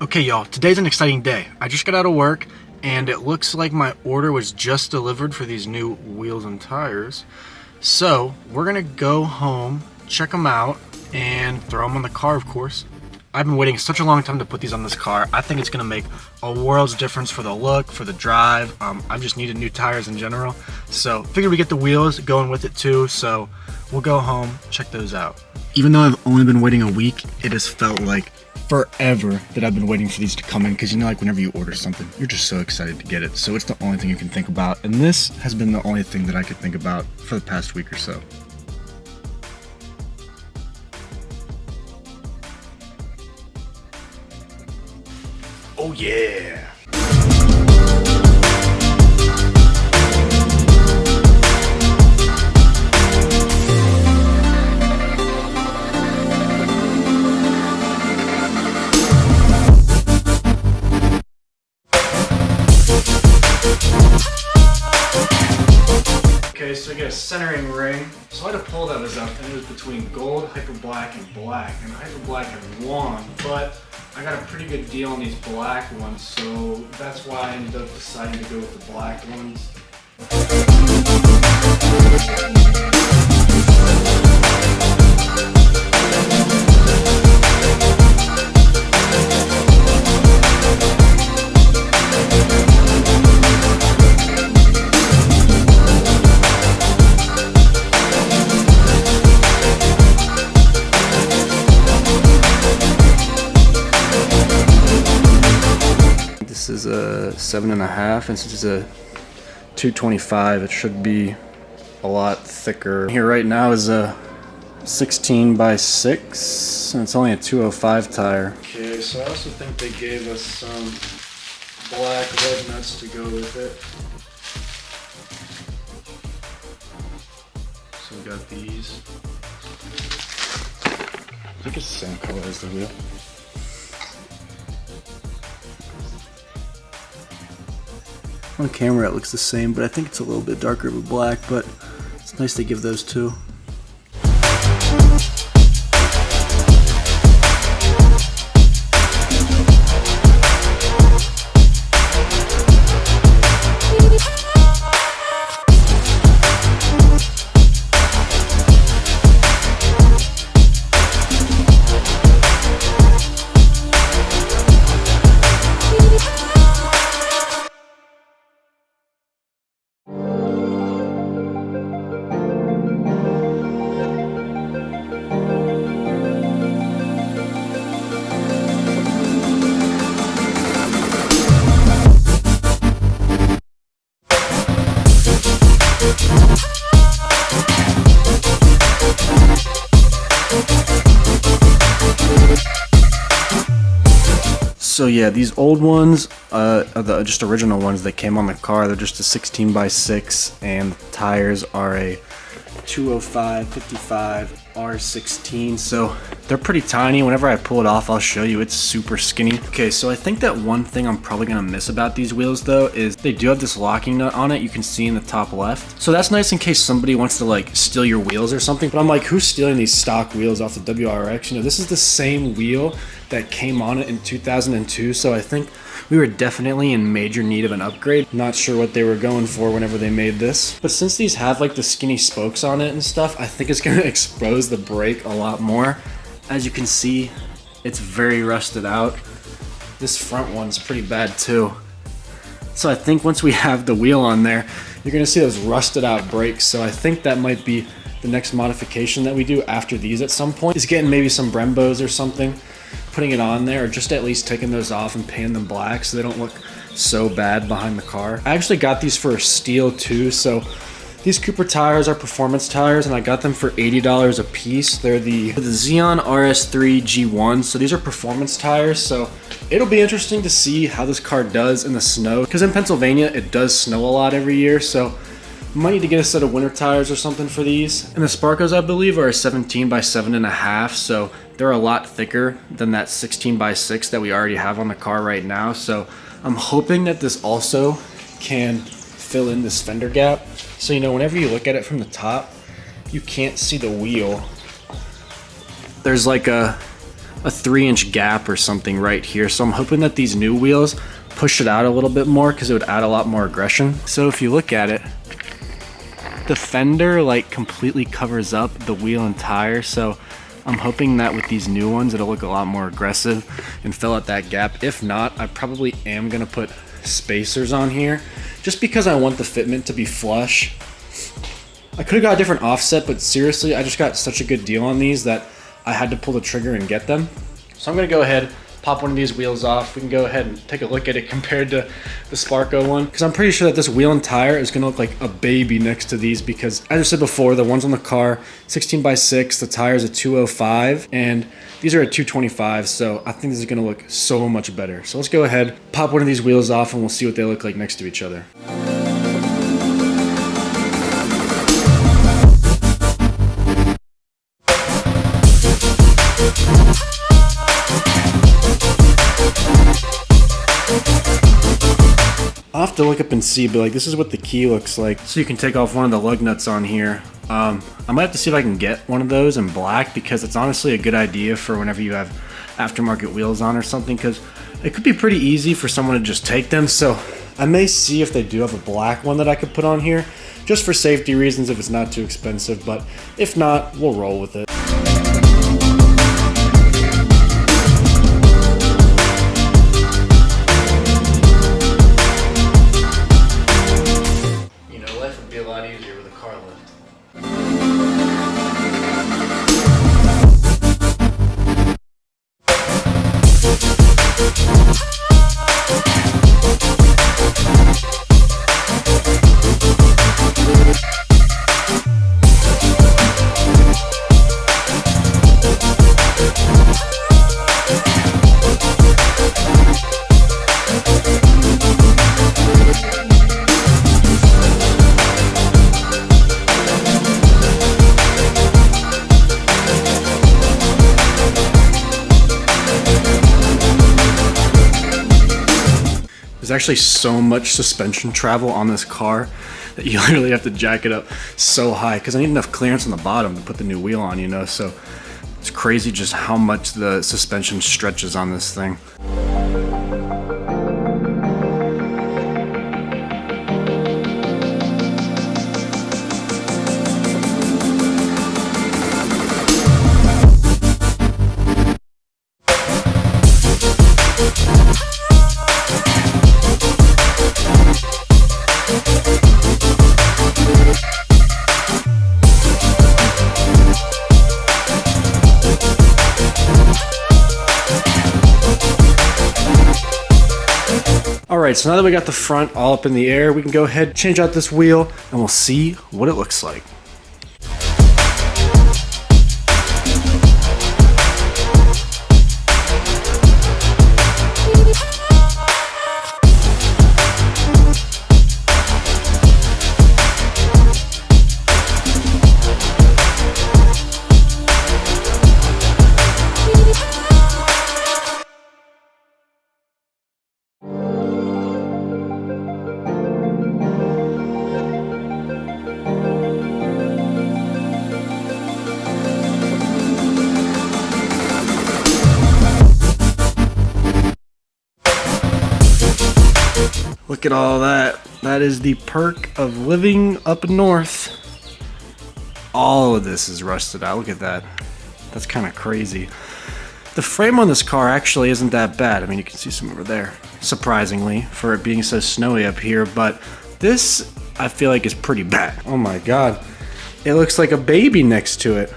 Okay y'all, today's an exciting day. I just got out of work and it looks like my order was just delivered for these new wheels and tires. So we're gonna go home, check them out, and throw them on the car, of course. I've been waiting such a long time to put these on this car. I think it's gonna make a world's difference for the look, for the drive. I just needed new tires in general. So figured we get the wheels going with it too. So we'll go home, check those out. Even though I've only been waiting a week, it has felt like forever that I've been waiting for these to come in, because you know, like whenever you order something, you're just so excited to get it. So it's the only thing you can think about. And this has been the only thing that I could think about for the past week or so. Oh yeah. Okay, so I get a centering ring. So I had to pull that up, and it was between gold, hyper black, and black. And hyper black had won, but I got a pretty good deal on these black ones, so that's why I ended up deciding to go with the black ones. This is a 7.5, and since it's a 225, it should be a lot thicker. Here right now is a 16 by 6, and it's only a 205 tire. Okay, so I also think they gave us some black lug nuts to go with it. So we got these. I think it's the same color as the wheel. On camera it looks the same, but I think it's a little bit darker of a black, but it's nice to give those two. So yeah, these old ones are the just original ones that came on the car. They're just a 16 by 6, and the tires are a 205 55 R16. So they're pretty tiny. Whenever I pull it off, I'll show you. It's super skinny. Okay, so I think that one thing I'm probably gonna miss about these wheels though is they do have this locking nut on it. You can see in the top left. So that's nice in case somebody wants to like steal your wheels or something. But I'm like, who's stealing these stock wheels off the WRX? You know, this is the same wheel that came on it in 2002. So I think we were definitely in major need of an upgrade. Not sure what they were going for whenever they made this. But since these have like the skinny spokes on it and stuff, I think it's gonna expose the brake a lot more. As you can see, it's very rusted out. This front one's pretty bad too. So I think once we have the wheel on there, you're gonna see those rusted out brakes. So I think that might be the next modification that we do after these at some point, is getting maybe some Brembos or something, putting it on there, or just at least taking those off and painting them black so they don't look so bad behind the car. I actually got these for steel too. So these Cooper tires are performance tires, and I got them for $80 a piece. They're the Xeon RS3 G1, so these are performance tires. So it'll be interesting to see how this car does in the snow, because in Pennsylvania it does snow a lot every year. So might need to get a set of winter tires or something for these. And the Sparkos, I believe, are a 17 by 7.5, so they're a lot thicker than that 16 by 6 that we already have on the car right now. So I'm hoping that this also can fill in this fender gap. So, you know, whenever you look at it from the top, you can't see the wheel. There's like a a 3-inch gap or something right here. So I'm hoping that these new wheels push it out a little bit more because it would add a lot more aggression. So if you look at it, the fender like completely covers up the wheel and tire. So I'm hoping that with these new ones, it'll look a lot more aggressive and fill out that gap. If not, I probably am gonna put spacers on here just because I want the fitment to be flush. I could have got a different offset, but seriously, I just got such a good deal on these that I had to pull the trigger and get them. So I'm gonna go ahead, pop one of these wheels off. We can go ahead and take a look at it compared to the Sparko one, because I'm pretty sure that this wheel and tire is gonna look like a baby next to these, because as I said before, the ones on the car, 16x6, the tire's a 205, and these are a 225, so I think this is gonna look so much better. So let's go ahead, pop one of these wheels off, and we'll see what they look like next to each other. I'll have to look up and see, but like this is what the key looks like. So you can take off one of the lug nuts on here. I might have to see if I can get one of those in black, because it's honestly a good idea for whenever you have aftermarket wheels on or something, because it could be pretty easy for someone to just take them. So I may see if they do have a black one that I could put on here, just for safety reasons if it's not too expensive, but if not, we'll roll with it. There's actually so much suspension travel on this car that you literally have to jack it up so high, because I need enough clearance on the bottom to put the new wheel on, you know, so it's crazy just how much the suspension stretches on this thing. Alright, so now that we got the front all up in the air, we can go ahead, change out this wheel, and we'll see what it looks like. Look at all that. That is the perk of living up north. All of this is rusted out. Look at that. That's kind of crazy. The frame on this car actually isn't that bad. I mean, you can see some over there, surprisingly, for it being so snowy up here. But this, I feel like, is pretty bad. Oh my God. It looks like a baby next to it.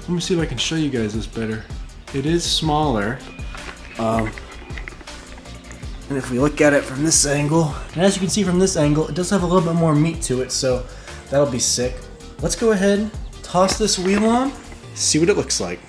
Let me see if I can show you guys this better. It is smaller. And if we look at it from this angle, and as you can see from this angle, it does have a little bit more meat to it, so that'll be sick. Let's go ahead, toss this wheel on, see what it looks like.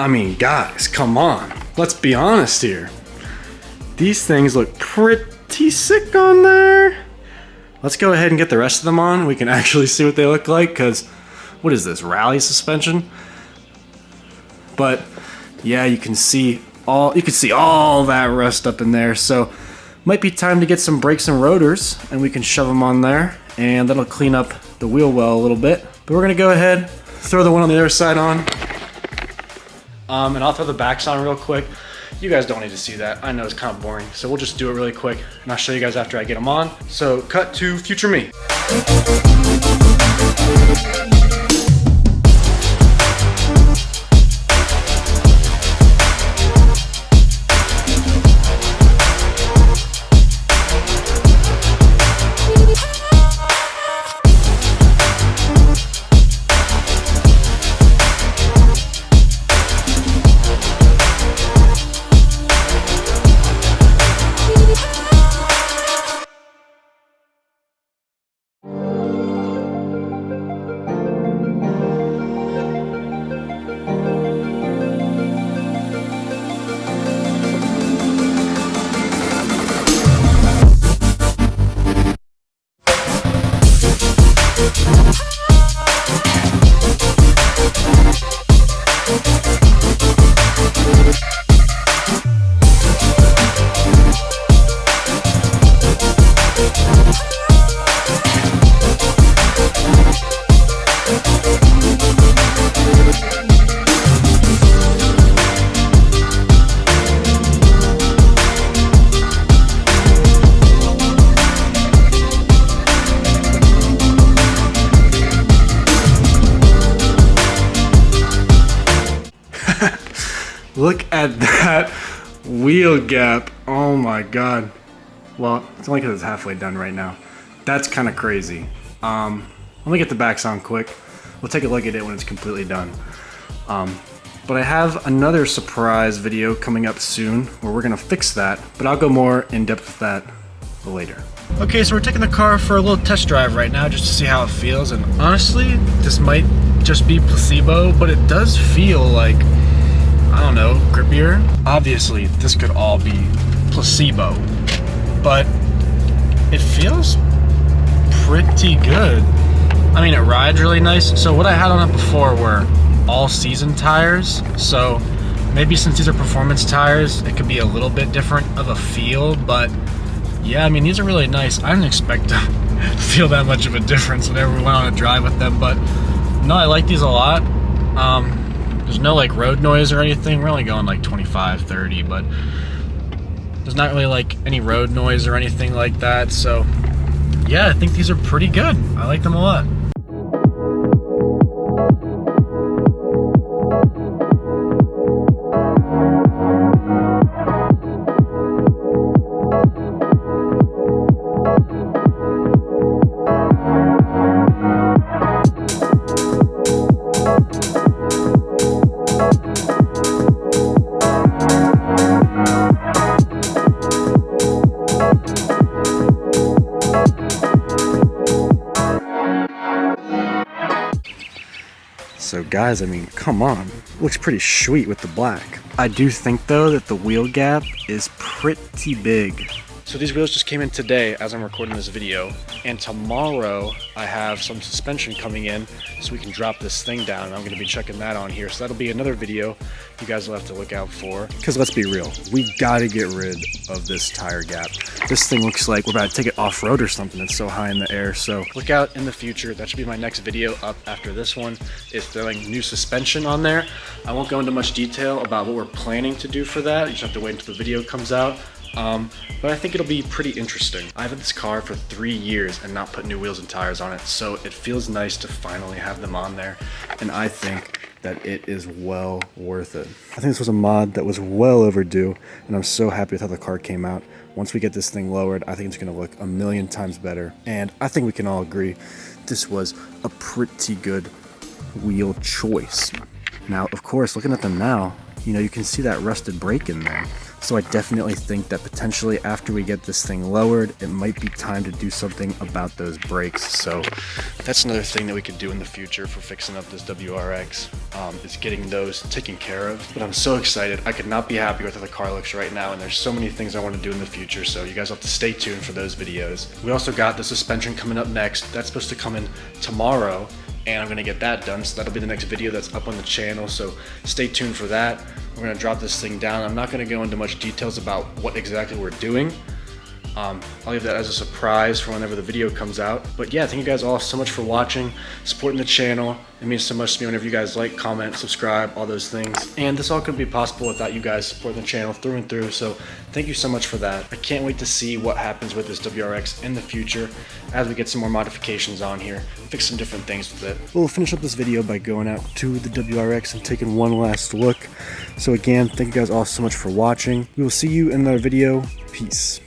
I mean, guys, come on. Let's be honest here. These things look pretty sick on there. Let's go ahead and get the rest of them on. We can actually see what they look like, because what is this, rally suspension? But yeah, you can see all that rust up in there. So might be time to get some brakes and rotors, and we can shove them on there, and that'll clean up the wheel well a little bit. But we're gonna go ahead, throw the one on the other side on, and I'll throw the backs on real quick. You guys don't need to see that. I know it's kind of boring, so we'll just do it really quick, and I'll show you guys after I get them on. So cut to future me. Look at that wheel gap. Oh my god. Well, it's only because it's halfway done right now. That's kind of crazy. Let me get the backs on quick. We'll take a look at it when it's completely done. But I have another surprise video coming up soon where we're gonna fix that, but I'll go more in depth with that later. Okay, so we're taking the car for a little test drive right now just to see how it feels, and honestly, this might just be placebo, but it does feel like, I don't know, grippier. Obviously, this could all be placebo, but it feels pretty good. I mean, it rides really nice. So what I had on it before were all-season tires, so maybe since these are performance tires, it could be a little bit different of a feel, but yeah, I mean, these are really nice. I didn't expect to feel that much of a difference whenever we went on a drive with them, but no, I like these a lot. There's no like road noise or anything. We're only going like 25, 30, but there's not really like any road noise or anything like that. So yeah, I think these are pretty good. I like them a lot. So guys, I mean, come on. Looks pretty sweet with the black. I do think though that the wheel gap is pretty big. So these wheels just came in today as I'm recording this video, and tomorrow I have some suspension coming in so we can drop this thing down, and I'm going to be checking that on here. So that'll be another video you guys will have to look out for. Because let's be real, we've got to get rid of this tire gap. This thing looks like we're about to take it off-road or something. It's so high in the air. So look out in the future. That should be my next video up after this one, is throwing new suspension on there. I won't go into much detail about what we're planning to do for that. You just have to wait until the video comes out. But I think it'll be pretty interesting. I've had this car for 3 years and not put new wheels and tires on it, so it feels nice to finally have them on there, and I think that it is well worth it. I think this was a mod that was well overdue, and I'm so happy with how the car came out. Once we get this thing lowered, I think it's gonna look a million times better, and I think we can all agree this was a pretty good wheel choice. Now, of course, looking at them now, you know, you can see that rusted brake in there. So I definitely think that potentially after we get this thing lowered, it might be time to do something about those brakes. So that's another thing that we could do in the future for fixing up this WRX, is getting those taken care of. But I'm so excited. I could not be happy with how the car looks right now, and there's so many things I want to do in the future, so you guys have to stay tuned for those videos. We also got the suspension coming up next. That's supposed to come in tomorrow, and I'm gonna get that done, so that'll be the next video that's up on the channel, so stay tuned for that. We're gonna drop this thing down. I'm not gonna go into much details about what exactly we're doing. I'll leave that as a surprise for whenever the video comes out. But yeah, thank you guys all so much for watching, supporting the channel. It means so much to me whenever you guys like, comment, subscribe, all those things. And this all couldn't be possible without you guys supporting the channel through and through, so thank you so much for that. I can't wait to see what happens with this WRX in the future as we get some more modifications on here, fix some different things with it. We'll finish up this video by going out to the WRX and taking one last look. So again, thank you guys all so much for watching. We will see you in another video. Peace.